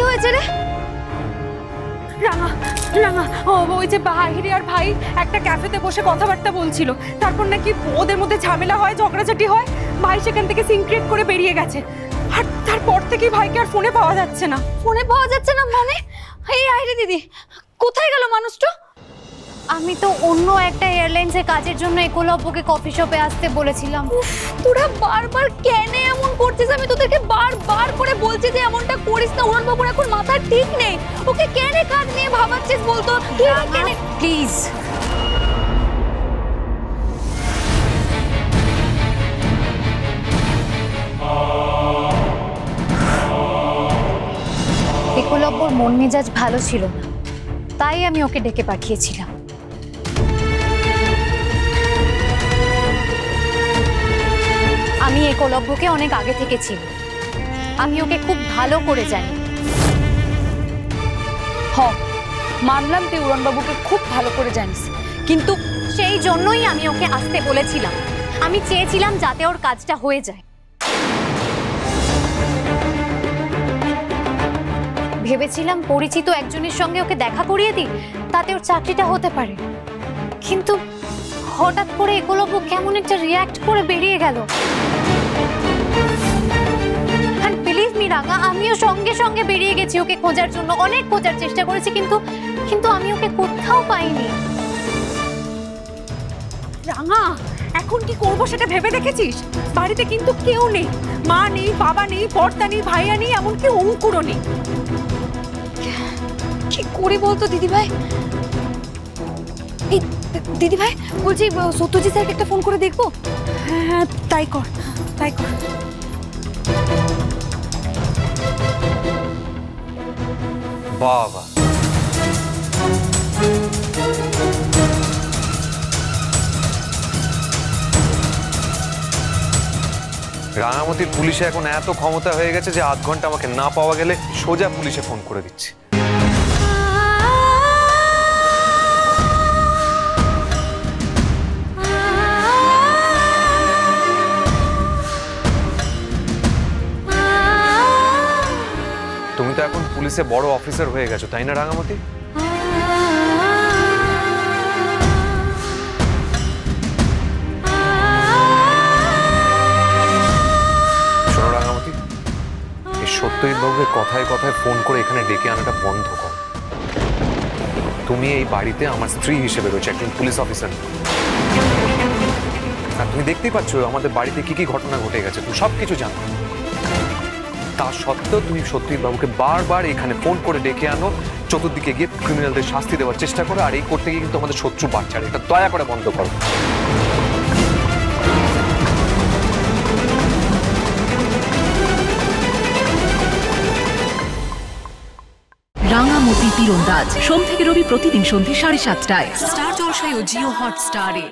হয়েছে রে? রাঙা রাঙা ওই যে বাহিরে আর ভাই একটা ক্যাফেতে বসে কথাবার্তা বলছিল, তারপর নাকি ওদের মধ্যে ঝামেলা হয়, ঝগড়াঝাটি হয়, ভাই সেখান থেকে সিনক্রেট করে বেরিয়ে গেছে। আর তারপর থেকেই ভাইকে আর ফোনে পাওয়া যাচ্ছে না। ফোনে পাওয়া যাচ্ছে না মানে? এই আইরে দিদি, কোথায় গেল মানুষটা? আমি তো অন্য একটা এয়ারলাইন্সের কাজের জন্য একলব্যকে কফি শপে আসতে বলেছিলাম। তোরা বারবার কেন এমন করছিস? আমি তোদেরকে বারবার করে বলছি যে এমনটা করিস না। উড়নবাবুর এখন মাথা ঠিক নেই, ওকে কেন কাজ নিয়ে ভাবাচ্ছিস বলতো? তুই কেন? প্লিজ একলব্যর মন মেজাজ ভালো ছিল না, তাই আমি ওকে ডেকে পাঠিয়েছিলাম। আমি একলব্যকে অনেক আগে থেকে চিনি, আমি ওকে খুব ভালো করে জানি। মানলাম তুই উড়নবাবুকে খুব ভালো করে জানিস, কিন্তু সেই জন্যই আমি ওকে আসতে বলেছিলাম। আমি চেয়েছিলাম যাতে ওর কাজটা হয়ে যায়। ভেবেছিলাম পরিচিত একজনের সঙ্গে ওকে দেখা করিয়ে দিই, তাতে ওর চাকরিটা হতে পারে। কিন্তু হঠাৎ করে একলব্য কেমন একটা রিয়্যাক্ট করে বেরিয়ে গেল। আর বিলিভ মি রাঙা, আমিও সঙ্গে সঙ্গে বেরিয়ে গেছি ওকে খোঁজার জন্য, অনেক খোঁজার চেষ্টা করেছি, কিন্তু আমি ওকে কোথাও পাইনি। রাঙা এখন কি করবো সেটা ভেবে দেখেছিস? বাড়িতে কিন্তু কেউ নেই, মা নেই, বাবা নেই, কর্তা নেই, ভাইয়া নেই, এমনকি অঙ্কুরও নেই। কি করি বলতো দিদিভাই? এই দিদিভাই বলছি, সত্যজিৎ স্যারকে একটা ফোন করে দেখবো। হ্যাঁ তাই কর, তাই কর। বাবা রাঙামতির পুলিশে এখন এত ক্ষমতা হয়ে গেছে যে আধ ঘন্টা আমাকে না পাওয়া গেলে সোজা পুলিশে ফোন করে দিচ্ছি। তুমি তো এখন পুলিশে বড় অফিসার হয়ে গেছো, তাই না রাঙামতি? শোনো রাঙামতি, এই সত্যজিৎ বাবুকে কথায় কথায় ফোন করে এখানে ডেকে আনাটা বন্ধ কর। তুমি এই বাড়িতে আমার স্ত্রী হিসেবে রয়েছে, একজন পুলিশ অফিসার। আর তুমি দেখতেই পাচ্ছ আমাদের বাড়িতে কি কি ঘটনা ঘটে গেছে, তুমি সবকিছু জানো। তা সত্ত্বেও তুমি সত্যজিৎ বাবুকে বারবার এখানে ফোন করে ডেকে আনো, চতুর্দিকে গিয়ে ক্রিমিনালদের শাস্তি দেওয়ার চেষ্টা করো, আর এই করতে গিয়ে কিন্তু আমাদের শত্রু বাড়ছে। এটা দয়া করে বন্ধ করো। রাঙামতি তীরন্দাজ সোম থেকে রবি প্রতিদিন সন্ধ্যে 7:30টায় স্টার জলসায় ও জিও হটস্টারে।